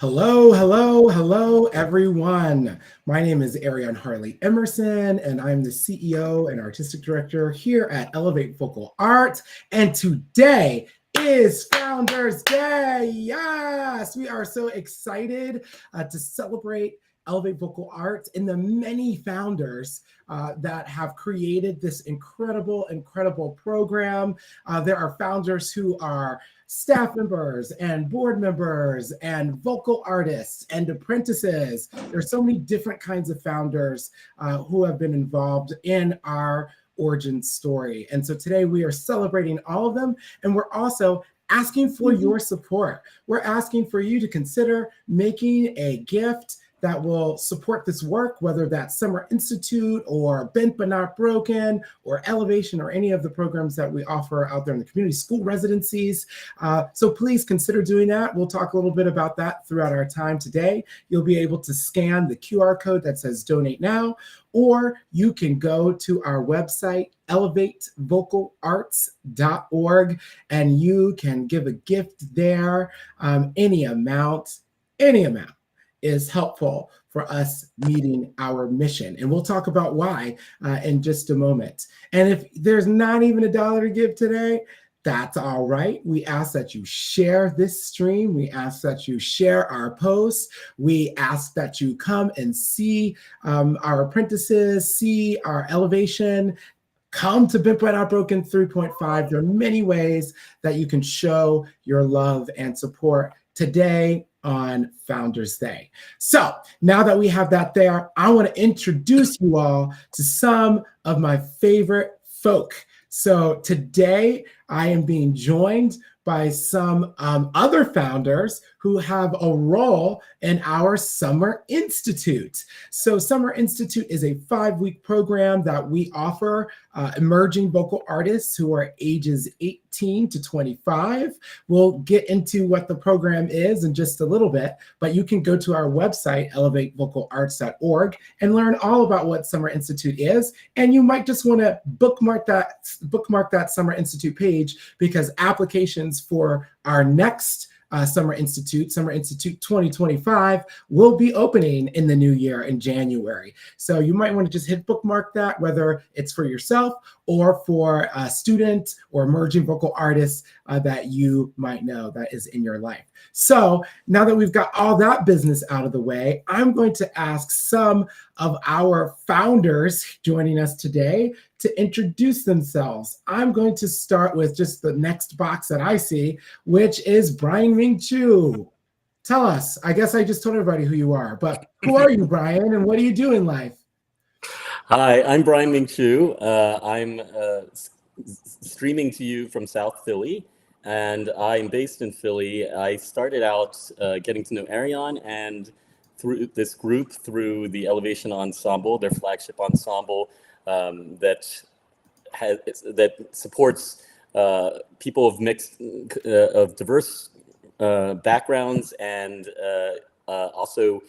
Hello, hello, hello, everyone. My name is Ariane Harley Emerson, and I'm the CEO and Artistic Director here at Elevate Vocal Art. And today is Founders Day. Yes, we are so excited to celebrate Elevate Vocal Art and the many founders that have created this incredible program. There are founders who are staff members and board members and vocal artists and apprentices. There's so many different kinds of founders who have been involved in our origin story. And so today we are celebrating all of them, and we're also asking for your support. We're asking for you to consider making a gift that will support this work, whether that's Summer Institute or Bent But Not Broken or Elevation or any of the programs that we offer out there in the community, school residencies. So please consider doing that. We'll talk a little bit about that throughout our time today. You'll be able to scan the QR code that says Donate Now, or you can go to our website, elevatevocalarts.org, and you can give a gift there. Any amount is helpful for us meeting our mission. And we'll talk about why in just a moment. And if there's not even $1 to give today, that's all right. We ask that you share this stream. We ask that you share our posts. We ask that you come and see our apprentices, see our elevation. Come to Bent But Not Broken 3.5. There are many ways that you can show your love and support today on Founders Day. So now that we have that there, I want to introduce you all to some of my favorite folk. So today I am being joined by some other founders who have a role in our Summer Institute. So Summer Institute is a 5-week program that we offer emerging vocal artists who are ages 18 to 25. We'll get into what the program is in just a little bit, but you can go to our website, elevatevocalarts.org, and learn all about what Summer Institute is. And you might just want to bookmark that Summer Institute page, because applications for our next Summer Institute 2025, will be opening in the new year in January. So you might want to just hit bookmark that, whether it's for yourself or for a student or emerging vocal artists that you might know that is in your life. So now that we've got all that business out of the way, I'm going to ask some of our founders joining us today to introduce themselves. I'm going to start with just the next box that I see, which is Brian Ming Chu. Tell us, I guess I just told everybody who you are, but who are you, Brian, and what do you do in life? Hi, I'm Brian Ming Chu. I'm streaming to you from South Philly, and I'm based in Philly. I started out getting to know Ariane and through this group, through the Elevation Ensemble, their flagship ensemble that supports people of diverse backgrounds, and also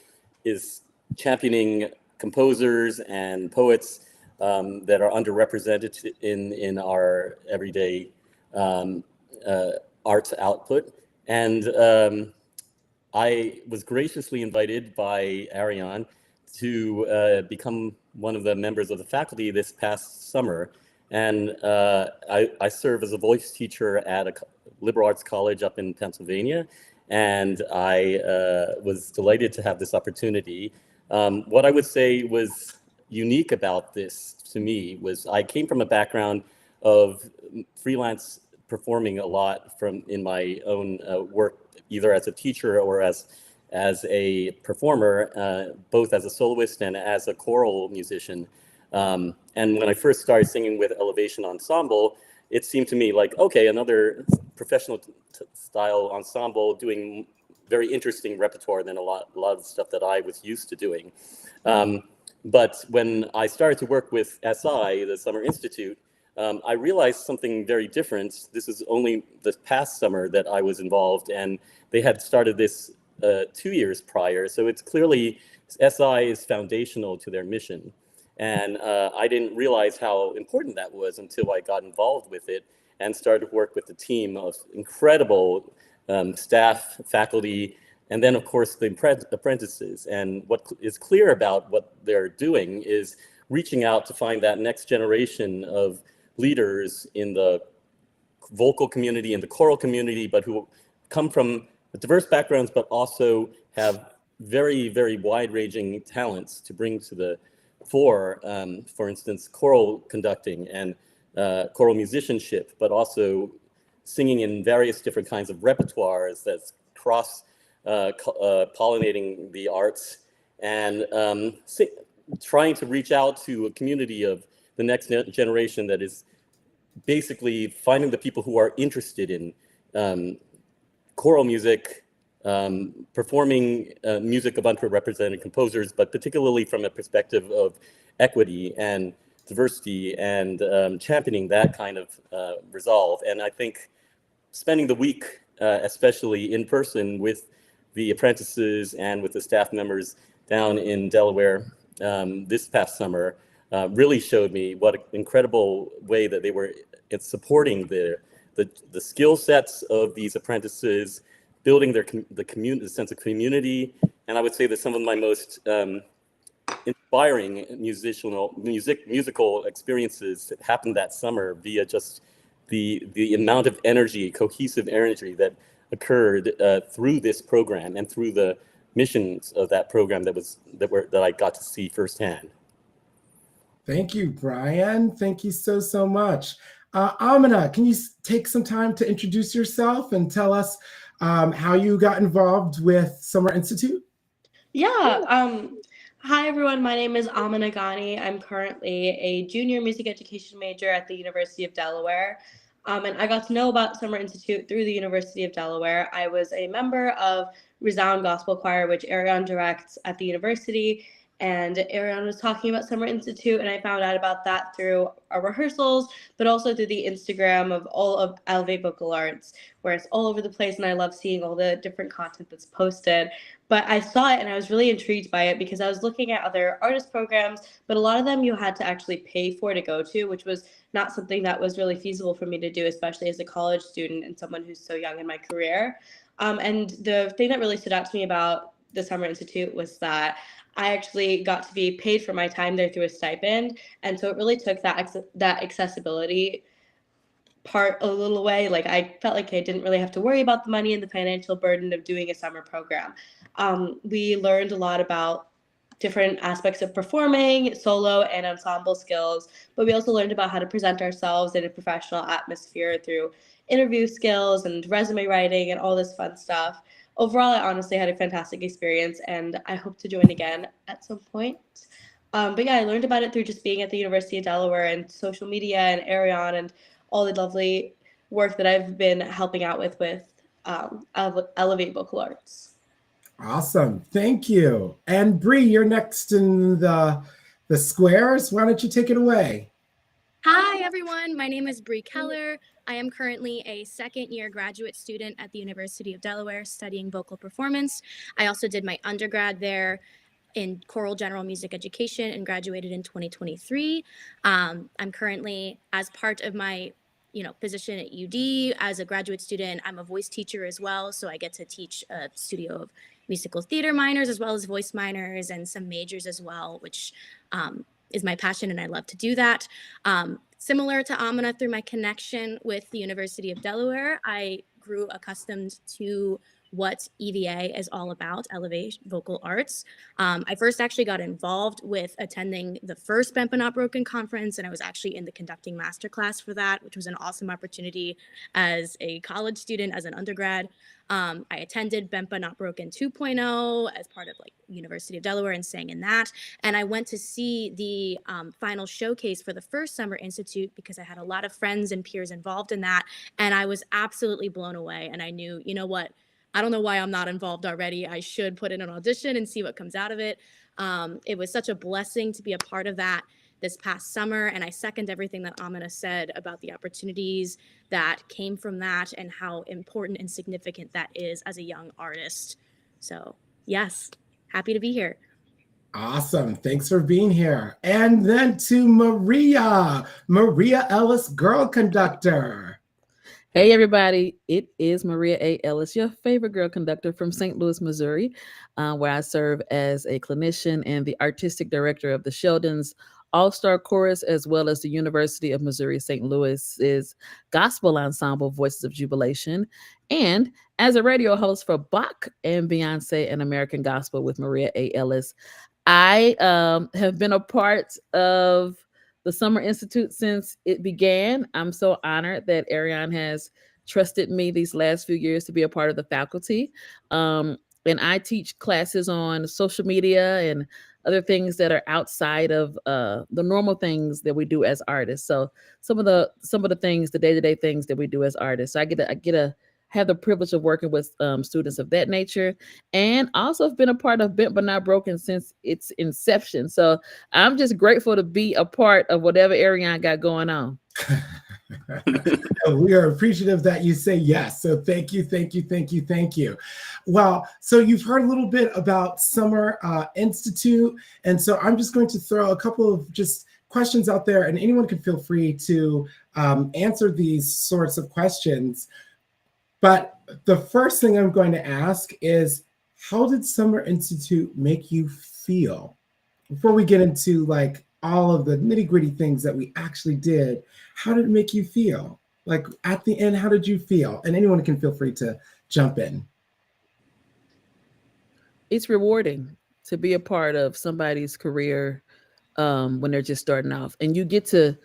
is championing composers and poets that are underrepresented in our everyday art output. And I was graciously invited by Ariane to become one of the members of the faculty this past summer. And I serve as a voice teacher at a liberal arts college up in Pennsylvania. And I was delighted to have this opportunity. What I would say was unique about this to me was I came from a background of freelance performing a lot in my own work, either as a teacher or as a performer, both as a soloist and as a choral musician. And when I first started singing with Elevation Ensemble, it seemed to me like, okay, another professional style ensemble doing very interesting repertoire than a lot of stuff that I was used to doing. But when I started to work with SI, the Summer Institute, I realized something very different. This is only this past summer that I was involved, and they had started this 2 years prior. So it's clearly, SI is foundational to their mission. And I didn't realize how important that was until I got involved with it and started to work with a team of incredible staff, faculty, And then, of course, the apprentices. And what is clear about what they're doing is reaching out to find that next generation of leaders in the vocal community and the choral community, but who come from diverse backgrounds, but also have very, very wide-ranging talents to bring to the fore. For instance, choral conducting and choral musicianship, but also singing in various different kinds of repertoires that's pollinating the arts, and trying to reach out to a community of the next generation that is basically finding the people who are interested in choral music, performing music of underrepresented composers, but particularly from a perspective of equity and diversity and championing that kind of resolve. And I think spending the week, especially in person with the apprentices and with the staff members down in Delaware this past summer, really showed me what an incredible way that they were supporting the skill sets of these apprentices, building the sense of community. And I would say that some of my most inspiring musical experiences that happened that summer via just the amount of energy, cohesive energy that occurred through this program and through the missions of that program that I got to see firsthand. Thank you, Brian. Thank you so much. Amina, can you take some time to introduce yourself and tell us how you got involved with Summer Institute? Yeah. Hi, everyone. My name is Amina Ghani. I'm currently a junior music education major at the University of Delaware. And I got to know about Summer Institute through the University of Delaware. I was a member of Resound Gospel Choir, which Ariane directs at the university. And Ariane was talking about Summer Institute, and I found out about that through our rehearsals, but also through the Instagram of all of Elevate Vocal Arts, where it's all over the place, and I love seeing all the different content that's posted. But I saw it, and I was really intrigued by it because I was looking at other artist programs, but a lot of them you had to actually pay for to go to, which was not something that was really feasible for me to do, especially as a college student and someone who's so young in my career. And the thing that really stood out to me about the Summer Institute was that I actually got to be paid for my time there through a stipend. And so it really took that accessibility part a little away. Like, I felt like I didn't really have to worry about the money and the financial burden of doing a summer program. We learned a lot about different aspects of performing, solo and ensemble skills, but we also learned about how to present ourselves in a professional atmosphere through interview skills and resume writing and all this fun stuff. Overall, I honestly had a fantastic experience, and I hope to join again at some point. But yeah, I learned about it through just being at the University of Delaware and social media and Ariane and all the lovely work that I've been helping out with Elevate Vocal Arts. Awesome. Thank you. And Bree, you're next in the squares. Why don't you take it away? Hi, everyone. My name is Bree Keller. I am currently a second-year graduate student at the University of Delaware studying vocal performance. I also did my undergrad there in choral general music education and graduated in 2023. I'm currently, as part of my position at UD as a graduate student, I'm a voice teacher as well. So I get to teach a studio of musical theater minors as well as voice minors and some majors as well, which is my passion, and I love to do that. Similar to Amina, through my connection with the University of Delaware, I grew accustomed to what EVA is all about, Elevate Vocal Arts. I first actually got involved with attending the first Bempa Not Broken conference, and I was actually in the conducting masterclass for that, which was an awesome opportunity as a college student, as an undergrad. I attended Bempa Not Broken 2.0 as part of University of Delaware and sang in that. And I went to see the final showcase for the first Summer Institute because I had a lot of friends and peers involved in that. And I was absolutely blown away. And I knew, you know what? I don't know why I'm not involved already. I should put in an audition and see what comes out of it. It was such a blessing to be a part of that this past summer. And I second everything that Amina said about the opportunities that came from that and how important and significant that is as a young artist. So yes, happy to be here. Awesome. Thanks for being here. And then to Maria Ellis, girl conductor. Hey, everybody. It is Maria A. Ellis, your favorite girl conductor from St. Louis, Missouri, where I serve as a clinician and the artistic director of the Sheldon's All-Star Chorus, as well as the University of Missouri St. Louis's Gospel Ensemble Voices of Jubilation, and as a radio host for Bach and Beyonce and American Gospel with Maria A. Ellis. I have been a part of the Summer Institute since it began. I'm so honored that Ariane has trusted me these last few years to be a part of the faculty. And I teach classes on social media and other things that are outside of the normal things that we do as artists. So some of the things, the day-to-day things that we do as artists. So I get to have the privilege of working with students of that nature, and also have been a part of Bent But Not Broken since its inception. So I'm just grateful to be a part of whatever Ariane got going on. We are appreciative that you say yes. So thank you, thank you, thank you, thank you. Well, so you've heard a little bit about Summer Institute. And so I'm just going to throw a couple of just questions out there, and anyone can feel free to answer these sorts of questions. But the first thing I'm going to ask is, how did Summer Institute make you feel? Before we get into like all of the nitty-gritty things that we actually did, how did it make you feel? Like at the end, how did you feel? And anyone can feel free to jump in. It's rewarding to be a part of somebody's career when they're just starting off, and you get to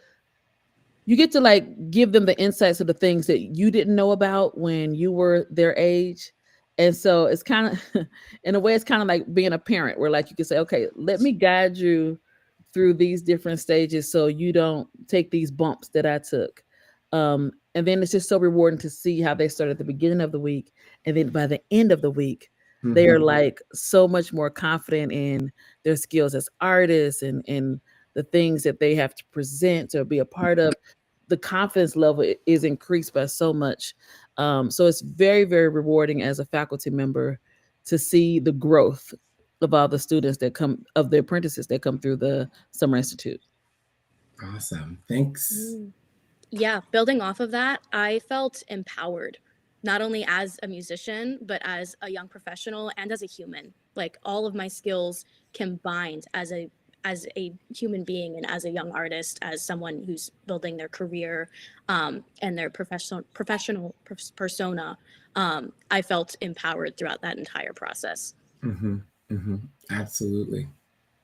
like give them the insights of the things that you didn't know about when you were their age. And so it's kind of, in a way, it's kind of like being a parent, where like you can say, okay, let me guide you through these different stages so you don't take these bumps that I took. And then it's just so rewarding to see how they start at the beginning of the week, and then by the end of the week, they are like so much more confident in their skills as artists and the things that they have to present or be a part of. The confidence level is increased by so much. So it's very, very rewarding as a faculty member to see the growth of all the students that come, of the apprentices that come through the Summer Institute. Awesome. Thanks. Yeah, building off of that, I felt empowered, not only as a musician, but as a young professional and as a human. Like all of my skills combined as a human being and as a young artist, as someone who's building their career and their professional persona, I felt empowered throughout that entire process. Absolutely.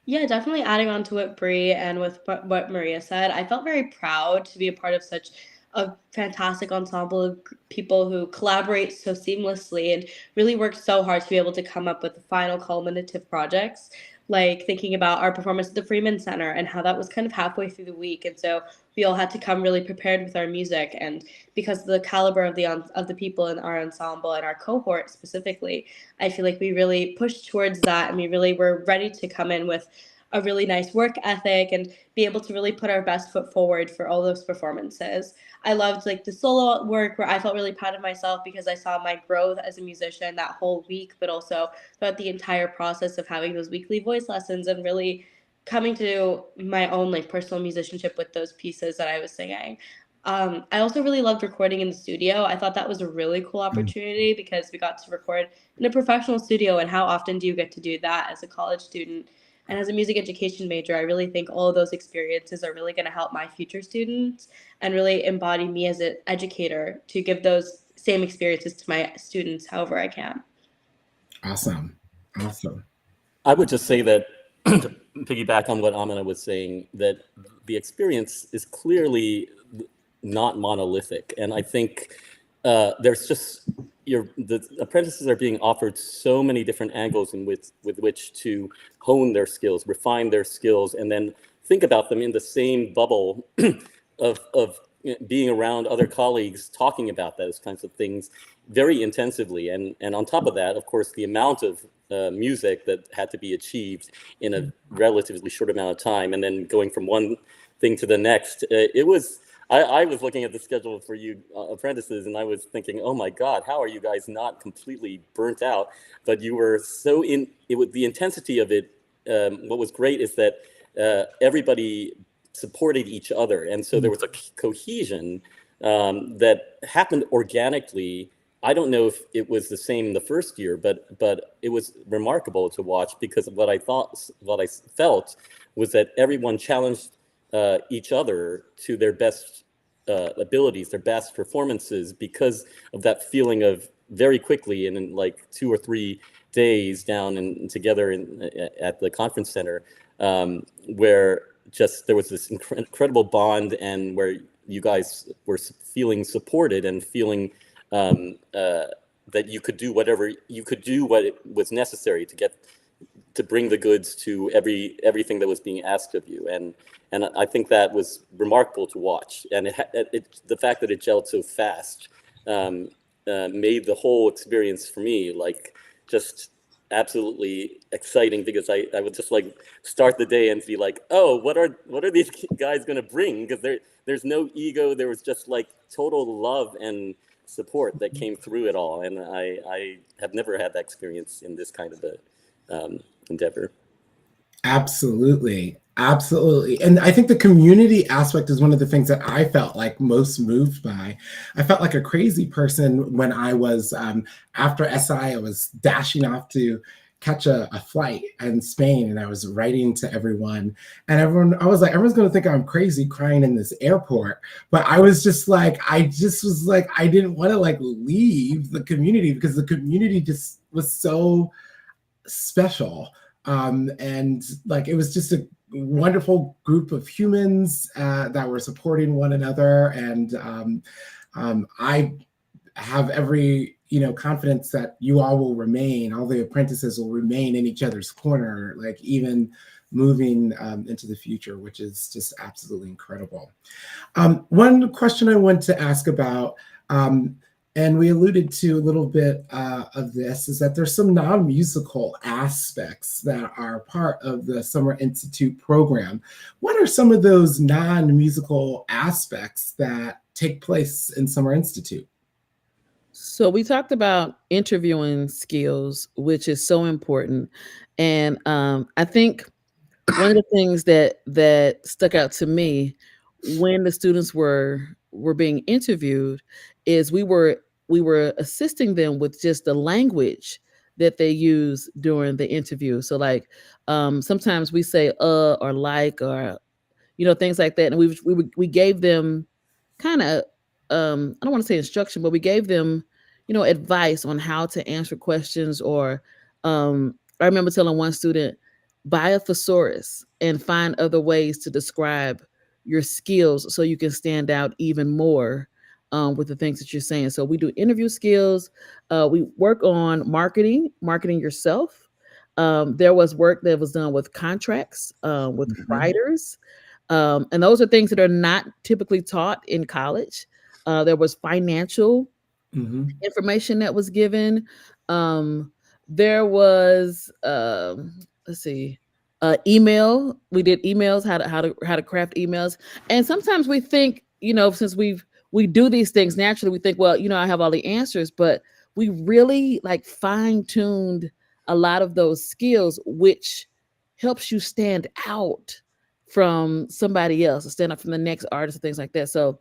Yeah, definitely adding on to what Bree and with what Maria said, I felt very proud to be a part of such a fantastic ensemble of people who collaborate so seamlessly and really work so hard to be able to come up with the final culminative projects. Like thinking about our performance at the Freeman Center and how that was kind of halfway through the week, and so we all had to come really prepared with our music. And because of the caliber of the people in our ensemble and our cohort specifically, I feel like we really pushed towards that, and we really were ready to come in with a really nice work ethic and be able to really put our best foot forward for all those performances. I loved like the solo work where I felt really proud of myself because I saw my growth as a musician that whole week, but also throughout the entire process of having those weekly voice lessons and really coming to my own like personal musicianship with those pieces that I was singing. I also really loved recording in the studio. I thought that was a really cool opportunity because we got to record in a professional studio, and how often do you get to do that as a college student? And as a music education major, I really think all of those experiences are really going to help my future students and really embody me as an educator to give those same experiences to my students however I can. Awesome. I would just say that, to piggyback on what Amina was saying, that the experience is clearly not monolithic. And I think there's just, the apprentices are being offered so many different angles with which to hone their skills, refine their skills, and then think about them in the same bubble of being around other colleagues talking about those kinds of things very intensively. And on top of that, of course, the amount of music that had to be achieved in a relatively short amount of time, and then going from one thing to the next, I was looking at the schedule for you apprentices, and I was thinking, oh my God, how are you guys not completely burnt out? But you were so in it with the intensity of it. What was great is that everybody supported each other, and so there was a cohesion that happened organically. I don't know if it was the same the first year, but it was remarkable to watch, because what I felt was that everyone challenged each other to their best abilities, their best performances, because of that feeling of very quickly, and in like 2 or 3 days down and together at the conference center, where just there was this incredible bond, and where you guys were feeling supported and feeling that you could do what it was necessary to bring the goods to everything that was being asked of you, and I think that was remarkable to watch, and the fact that it gelled so fast made the whole experience for me like just absolutely exciting, because I would just like start the day and be like, oh, what are these guys gonna bring? Because there's no ego. There was just like total love and support that came through it all, and I have never had that experience in this kind of a endeavor. Absolutely. Absolutely. And I think the community aspect is one of the things that I felt like most moved by. I felt like a crazy person when I was, after SI, I was dashing off to catch a flight in Spain, and I was writing to everyone. And I was like, everyone's going to think I'm crazy crying in this airport. But I was just like, I didn't want to like leave the community, because the community just was so special. And like, it was just a wonderful group of humans that were supporting one another. And I have every, confidence that you all will remain, all the apprentices will remain in each other's corner, like even moving into the future, which is just absolutely incredible. One question I want to ask about, and we alluded to a little bit of this, is that there's some non-musical aspects that are part of the Summer Institute program. What are some of those non-musical aspects that take place in Summer Institute? So we talked about interviewing skills, which is so important. And I think one of the things that stuck out to me when the students were being interviewed is we were assisting them with just the language that they use during the interview. So like sometimes we say or like, or things like that, and we gave them kind of I don't want to say instruction, but we gave them advice on how to answer questions. Or I remember telling one student, buy a thesaurus and find other ways to describe your skills so you can stand out even more with the things that you're saying. So we do interview skills. We work on marketing yourself. There was work that was done with contracts, with writers. And those are things that are not typically taught in college. There was financial information that was given. There was, let's see, email. We did emails, how to craft emails. And sometimes we think, since we do these things naturally, we think, well, I have all the answers, but we really like fine-tuned a lot of those skills, which helps you stand out from somebody else, or stand up from the next artist and things like that. So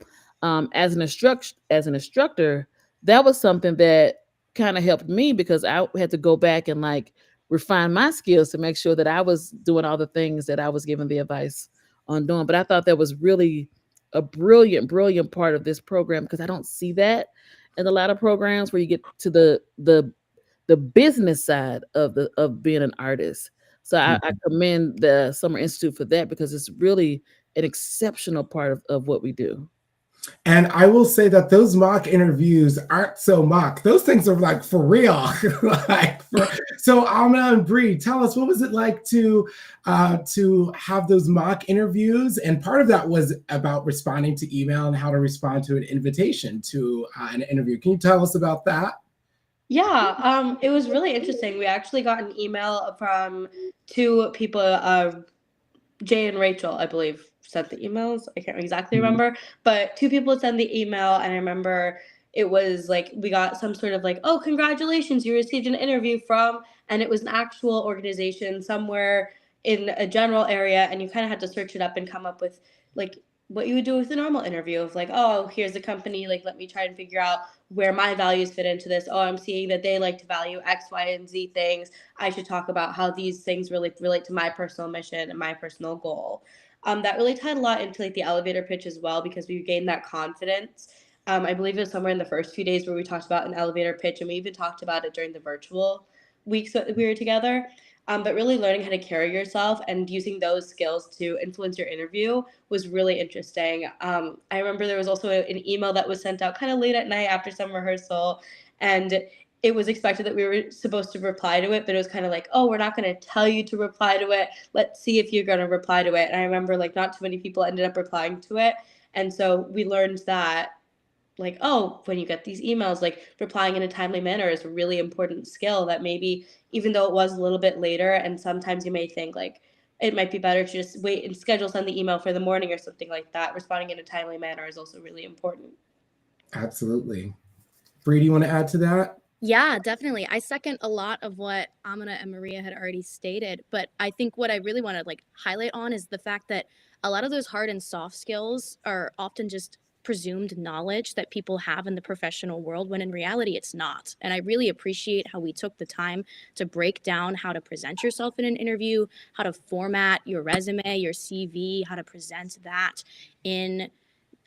as an instructor, that was something that kind of helped me, because I had to go back and like refine my skills to make sure that I was doing all the things that I was given the advice on doing. But I thought that was really a brilliant part of this program, because I don't see that in a lot of programs where you get to the business side of being an artist. So I commend the Summer Institute for that, because it's really an exceptional part of what we do. And I will say that those mock interviews aren't so mock. Those things are like for real. So Alma and Bree, tell us, what was it like to have those mock interviews? And part of that was about responding to email and how to respond to an invitation to an interview. Can you tell us about that? Yeah, it was really interesting. We actually got an email from 2 people, Jay and Rachel, I believe, sent the emails. I can't exactly remember, but 2 people sent the email, and I remember it was like we got some sort of like, oh, congratulations, you received an interview from, and it was an actual organization somewhere in a general area, and you kind of had to search it up and come up with like what you would do with a normal interview of like, oh, here's the company, like let me try and figure out where my values fit into this. Oh, I'm seeing that they like to value X, Y, and Z things. I should talk about how these things really relate to my personal mission and my personal goal. That really tied a lot into like the elevator pitch as well, because we gained that confidence. I believe it was somewhere in the first few days where we talked about an elevator pitch, and we even talked about it during the virtual weeks that we were together. But really learning how to carry yourself and using those skills to influence your interview was really interesting. I remember there was also an email that was sent out kind of late at night after some rehearsal, and it was expected that we were supposed to reply to it, but it was kind of like, oh, we're not going to tell you to reply to it. Let's see if you're going to reply to it. And I remember like not too many people ended up replying to it. And so we learned that like, oh, when you get these emails, like replying in a timely manner is a really important skill that maybe even though it was a little bit later, and sometimes you may think like it might be better to just wait and send the email for the morning or something like that. Responding in a timely manner is also really important. Absolutely. Bree, do you want to add to that? Yeah, definitely. I second a lot of what Amina and Maria had already stated, but I think what I really want to like highlight on is the fact that a lot of those hard and soft skills are often just presumed knowledge that people have in the professional world, when in reality it's not. And I really appreciate how we took the time to break down how to present yourself in an interview, how to format your resume, your CV, how to present that in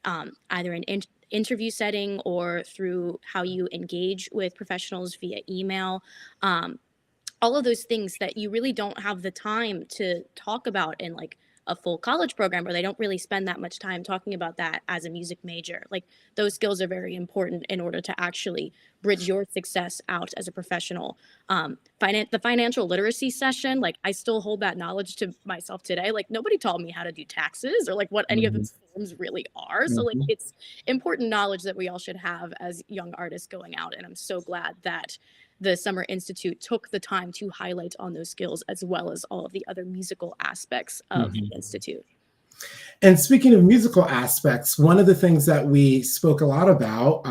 either an interview setting or through how you engage with professionals via email. All of those things that you really don't have the time to talk about in like a full college program, where they don't really spend that much time talking about that as a music major. Like those skills are very important in order to actually bridge your success out as a professional. The financial literacy session, like I still hold that knowledge to myself today. Like nobody taught me how to do taxes or like what any of those forms really are. So like it's important knowledge that we all should have as young artists going out. And I'm so glad that the Summer Institute took the time to highlight on those skills, as well as all of the other musical aspects of the Institute. And speaking of musical aspects, one of the things that we spoke a lot about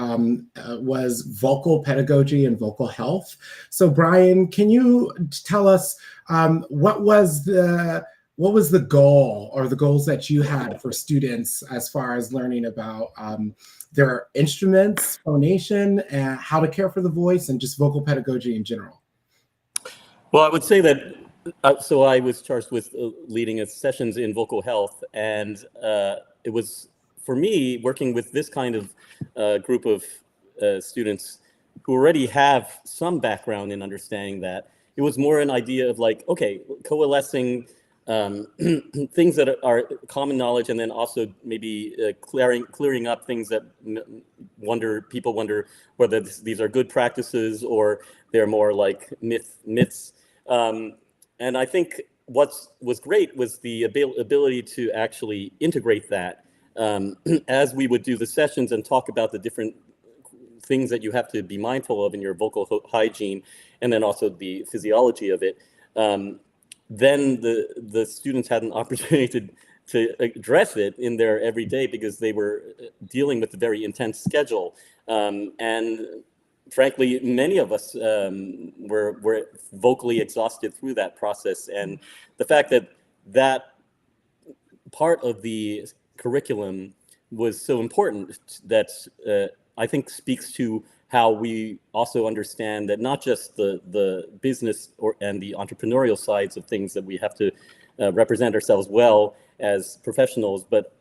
was vocal pedagogy and vocal health. So Brian, can you tell us what was the goal or the goals that you had for students as far as learning about their instruments, phonation, and how to care for the voice, and just vocal pedagogy in general? Well, I would say that, so I was charged with leading sessions in vocal health, and it was, for me, working with this kind of group of students who already have some background in understanding that. It was more an idea of like, okay, coalescing things that are common knowledge, and then also maybe clearing up things that people wonder whether these are good practices or they're more like myths. And I think what was great was the ability to actually integrate that as we would do the sessions and talk about the different things that you have to be mindful of in your vocal hygiene, and then also the physiology of it. Then the students had an opportunity to address it in their everyday, because they were dealing with a very intense schedule. And frankly, many of us were vocally exhausted through that process. And the fact that that part of the curriculum was so important, that I think speaks to how we also understand that not just the business and the entrepreneurial sides of things that we have to represent ourselves well as professionals, but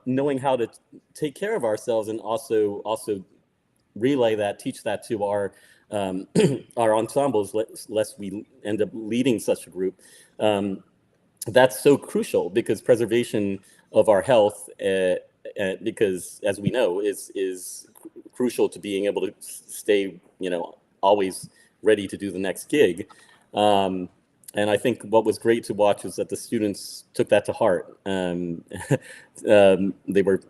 knowing how to take care of ourselves and also relay that, teach that to our our ensembles, lest we end up leading such a group. That's so crucial, because preservation of our health, because as we know, is crucial to being able to stay, always ready to do the next gig. And I think what was great to watch was that the students took that to heart. They were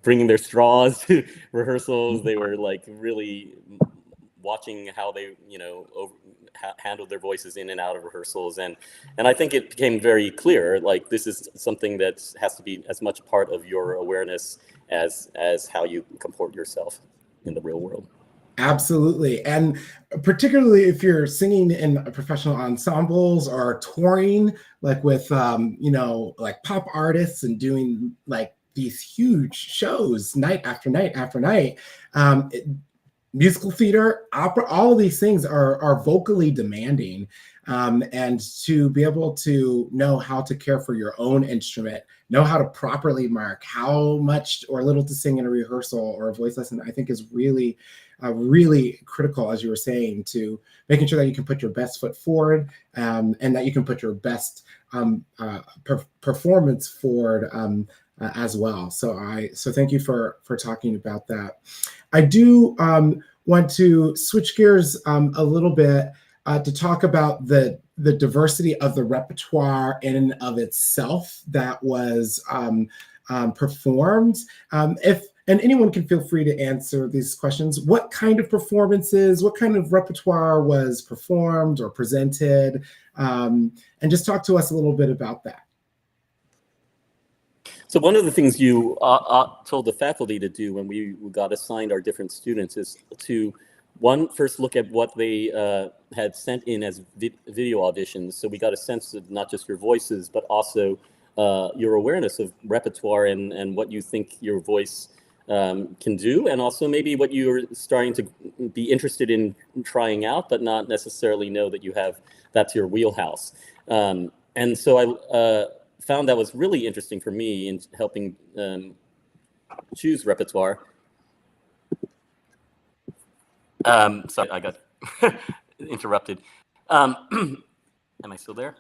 bringing their straws to rehearsals. They were like really watching how they, handled their voices in and out of rehearsals. And I think it became very clear, like this is something that has to be as much part of your awareness as how you comport yourself in the real world. Absolutely. And particularly if you're singing in professional ensembles or touring, like with, like pop artists and doing like these huge shows night after night after night. Musical theater, opera, all of these things are vocally demanding. And to be able to know how to care for your own instrument, know how to properly mark how much or little to sing in a rehearsal or a voice lesson, I think is really, really critical, as you were saying, to making sure that you can put your best foot forward, and that you can put your best performance forward as well. So thank you for talking about that. I do want to switch gears a little bit to talk about the diversity of the repertoire in and of itself that was performed. And anyone can feel free to answer these questions. What kind of performances, what kind of repertoire was performed or presented? And just talk to us a little bit about that. So one of the things you told the faculty to do when we got assigned our different students is to, first look at what they had sent in as video auditions. So we got a sense of not just your voices, but also your awareness of repertoire and what you think your voice can do, and also maybe what you're starting to be interested in trying out, but not necessarily know that that's your wheelhouse. And so I found that was really interesting for me in helping choose repertoire. Sorry, I got interrupted. Am I still there?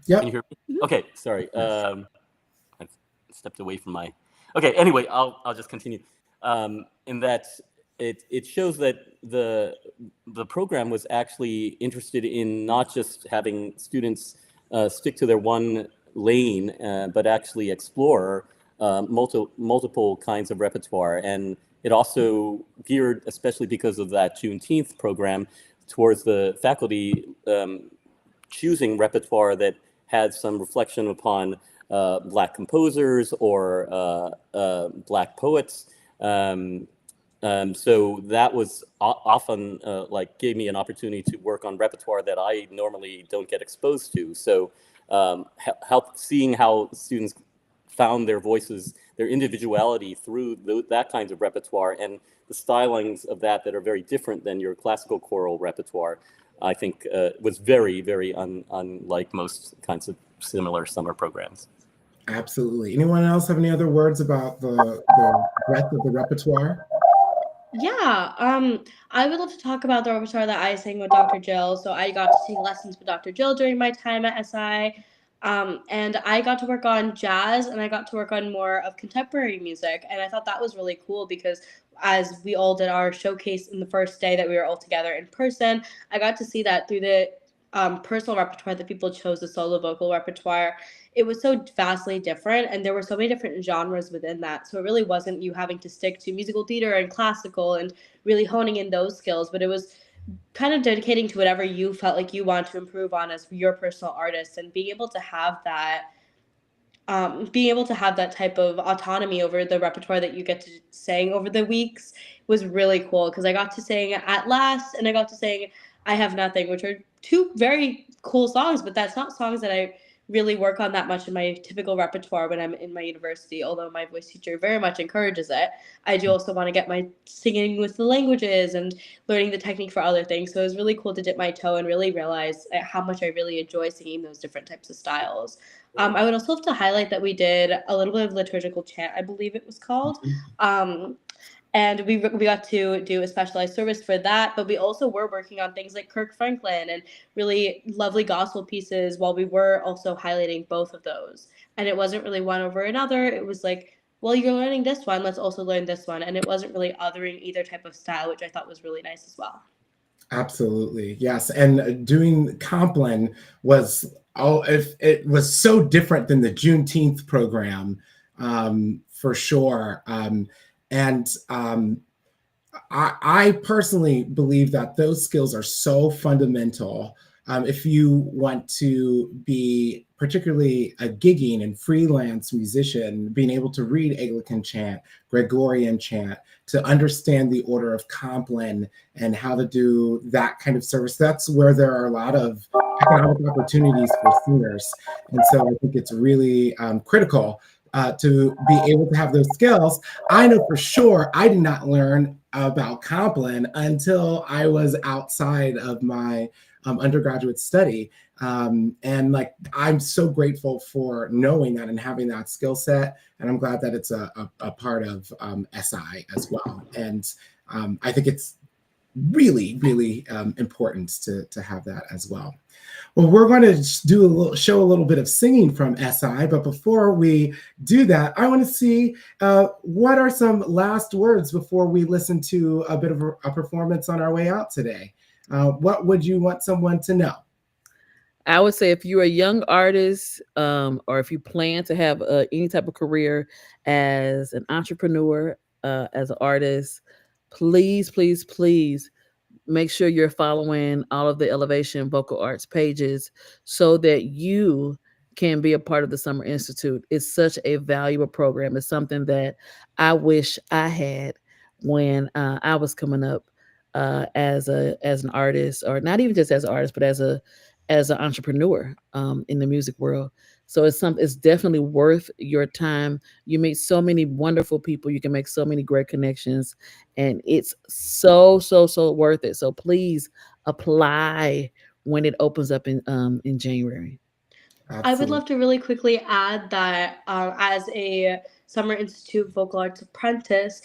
Yeah. Can you hear me? Okay, sorry. I stepped away from my. Okay, anyway, I'll just continue. In that it shows that the program was actually interested in not just having students stick to their one lane, but actually explore multiple kinds of repertoire. And it also geared, especially because of that Juneteenth program, towards the faculty choosing repertoire that had some reflection upon Black composers or Black poets. So that was often gave me an opportunity to work on repertoire that I normally don't get exposed to. So help seeing how students found their voices, their individuality through that kinds of repertoire, and the stylings of that are very different than your classical choral repertoire, I think was very, very unlike most kinds of similar summer programs. Absolutely. Anyone else have any other words about the breadth of the repertoire? Yeah, I would love to talk about the repertoire that I sang with Dr. Jill. So I got to sing lessons with Dr. Jill during my time at SI. And I got to work on jazz, and I got to work on more of contemporary music. And I thought that was really cool because as we all did our showcase in the first day that we were all together in person, I got to see that through the personal repertoire that people chose, the solo vocal repertoire. It was so vastly different, and there were so many different genres within that. So it really wasn't you having to stick to musical theater and classical and really honing in those skills, but it was kind of dedicating to whatever you felt like you want to improve on as your personal artist, and being able to have that type of autonomy over the repertoire that you get to sing over the weeks was really cool, because I got to sing At Last and I got to sing I Have Nothing, which are two very cool songs, but that's not songs that I really work on that much in my typical repertoire when I'm in my university, although my voice teacher very much encourages it. I do also want to get my singing with the languages and learning the technique for other things. So it was really cool to dip my toe and really realize how much I really enjoy singing those different types of styles. I would also have to highlight that we did a little bit of liturgical chant, I believe it was called. And we got to do a specialized service for that, but we also were working on things like Kirk Franklin and really lovely gospel pieces while we were also highlighting both of those. And it wasn't really one over another. It was like, well, you're learning this one, let's also learn this one. And it wasn't really othering either type of style, which I thought was really nice as well. Absolutely, yes. And doing Compline was it was so different than the Juneteenth program, for sure. And I personally believe that those skills are so fundamental if you want to be particularly a gigging and freelance musician, being able to read Anglican chant, Gregorian chant, to understand the order of Compline and how to do that kind of service. That's where there are a lot of economic opportunities for singers. And so I think it's really critical to be able to have those skills. I know for sure I did not learn about Compline until I was outside of my undergraduate study. And like, I'm so grateful for knowing that and having that skill set. And I'm glad that it's a part of SI as well. And I think it's really, really important to have that as well. Well, we're going to show a little bit of singing from SI, but before we do that, I want to see what are some last words before we listen to a bit of a performance on our way out today. What would you want someone to know? I would say if you're a young artist, or if you plan to have any type of career as an entrepreneur, as an artist, please, please, please make sure you're following all of the Elevation Vocal Arts pages so that you can be a part of the Summer Institute. It's such a valuable program. It's something that I wish I had when I was coming up as an artist, or not even just as an artist, but as an entrepreneur in the music world. So it's definitely worth your time. You meet so many wonderful people. You can make so many great connections, and it's so worth it. So please apply when it opens up in January. Absolutely. I would love to really quickly add that as a Summer Institute Vocal Arts apprentice,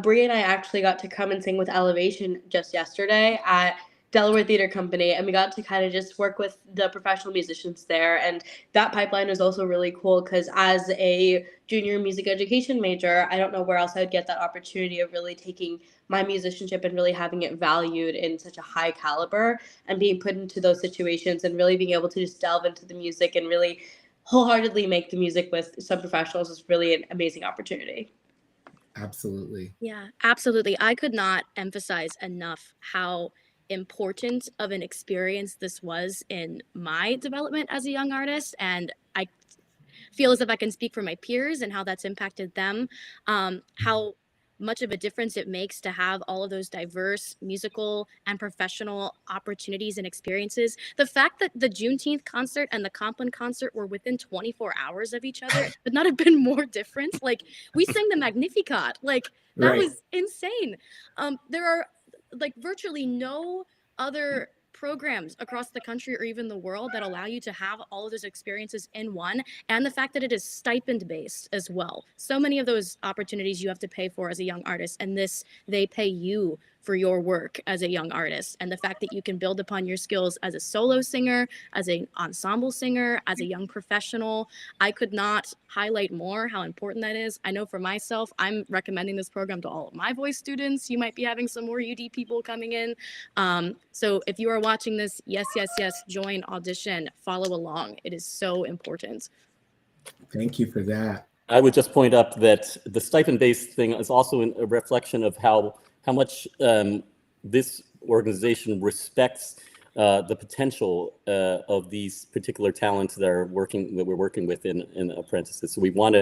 Bree and I actually got to come and sing with Elevation just yesterday at Delaware Theater Company, and we got to kind of just work with the professional musicians there. And that pipeline is also really cool because as a junior music education major, I don't know where else I would get that opportunity of really taking my musicianship and really having it valued in such a high caliber and being put into those situations and really being able to just delve into the music and really wholeheartedly make the music with some professionals is really an amazing opportunity. Absolutely. Yeah, absolutely. I could not emphasize enough how important of an experience this was in my development as a young artist, and I feel as if I can speak for my peers and how that's impacted them, how much of a difference it makes to have all of those diverse musical and professional opportunities and experiences. The fact that the Juneteenth concert and the Compline concert were within 24 hours of each other could not have been more different. Like, we sang the Magnificat, like that Right. was insane. There are like virtually no other programs across the country or even the world that allow you to have all of those experiences in one, and the fact that it is stipend based as well. So many of those opportunities you have to pay for as a young artist, and this, they pay you for your work as a young artist. And the fact that you can build upon your skills as a solo singer, as an ensemble singer, as a young professional, I could not highlight more how important that is. I know for myself, I'm recommending this program to all of my voice students. You might be having some more UD people coming in. So if you are watching this, yes, join, audition, follow along. It is so important. Thank you for that. I would just point out that the stipend-based thing is also a reflection of how much this organization respects the potential of these particular talents that we're working with in apprentices. So we want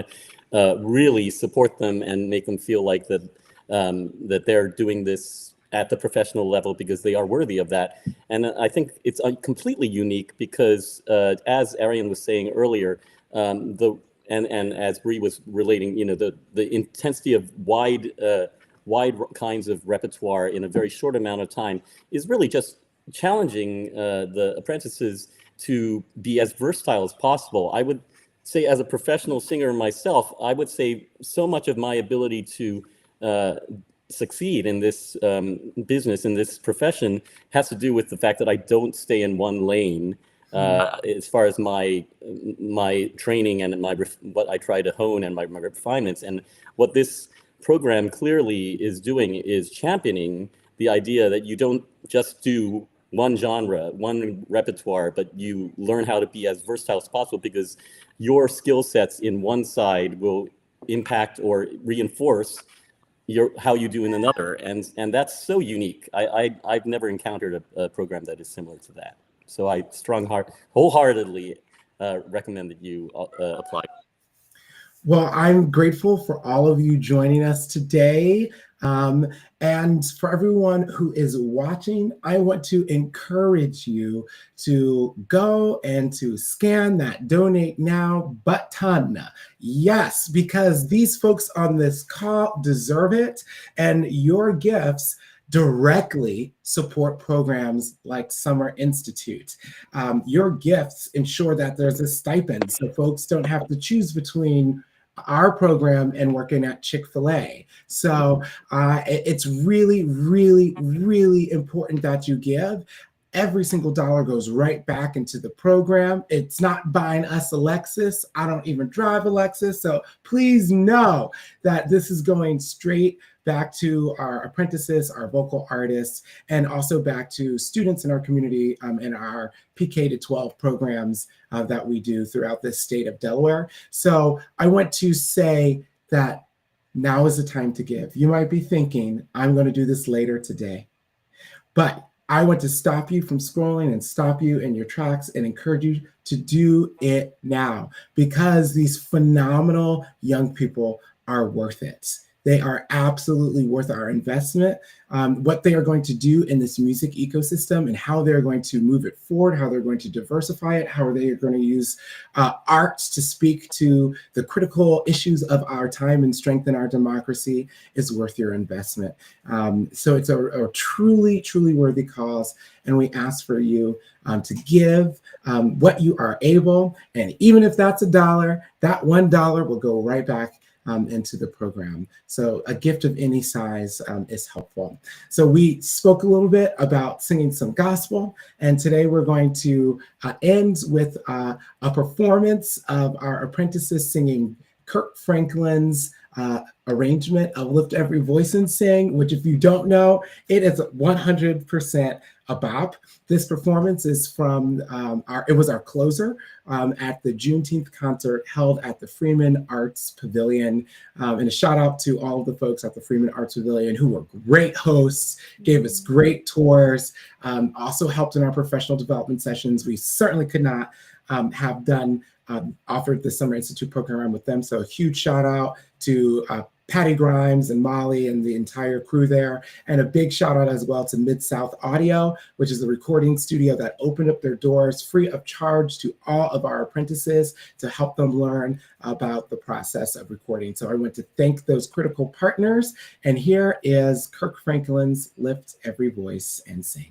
to really support them and make them feel like that they're doing this at the professional level because they are worthy of that. And I think it's completely unique because, as Arian was saying earlier, and as Bree was relating, the intensity of wide kinds of repertoire in a very short amount of time is really just challenging the apprentices to be as versatile as possible. I would say, as a professional singer myself, I would say so much of my ability to succeed in this business, in this profession, has to do with the fact that I don't stay in one lane as far as my training and what I try to hone and my refinements. And what this program clearly is doing is championing the idea that you don't just do one genre, one repertoire, but you learn how to be as versatile as possible, because your skill sets in one side will impact or reinforce how you do in another, and that's so unique. I've never encountered a program that is similar to that. So I wholeheartedly recommend that you apply. Well, I'm grateful for all of you joining us today. And for everyone who is watching, I want to encourage you to go and to scan that donate now button. Yes, because these folks on this call deserve it, and your gifts directly support programs like Summer Institute. Your gifts ensure that there's a stipend so folks don't have to choose between our program and working at Chick-fil-A. So it's really, really, really important that you give. Every single dollar goes right back into the program. It's not buying us a Lexus. I don't even drive a Lexus. So please know that this is going straight back to our apprentices, our vocal artists, and also back to students in our community and our PK to 12 programs that we do throughout the state of Delaware. So I want to say that now is the time to give. You might be thinking, I'm going to do this later today, but I want to stop you from scrolling and stop you in your tracks and encourage you to do it now, because these phenomenal young people are worth it. They are absolutely worth our investment. What they are going to do in this music ecosystem and how they're going to move it forward, how they're going to diversify it, how they are going to use arts to speak to the critical issues of our time and strengthen our democracy is worth your investment. So it's a truly, truly worthy cause. And we ask for you to give what you are able. And even if that's $1, that $1 will go right back into the program. So a gift of any size is helpful. So we spoke a little bit about singing some gospel, and today we're going to end with a performance of our apprentices singing Kirk Franklin's arrangement of Lift Every Voice and Sing, which if you don't know, it is 100% a bop. This performance is from it was our closer at the Juneteenth concert held at the Freeman Arts Pavilion. And a shout out to all of the folks at the Freeman Arts Pavilion who were great hosts, gave us great tours, also helped in our professional development sessions. We certainly could not have done offered the Summer Institute program with them. So a huge shout out to Patty Grimes and Molly and the entire crew there. And a big shout out as well to Mid-South Audio, which is the recording studio that opened up their doors free of charge to all of our apprentices to help them learn about the process of recording. So I want to thank those critical partners. And here is Kirk Franklin's Lift Every Voice and Sing.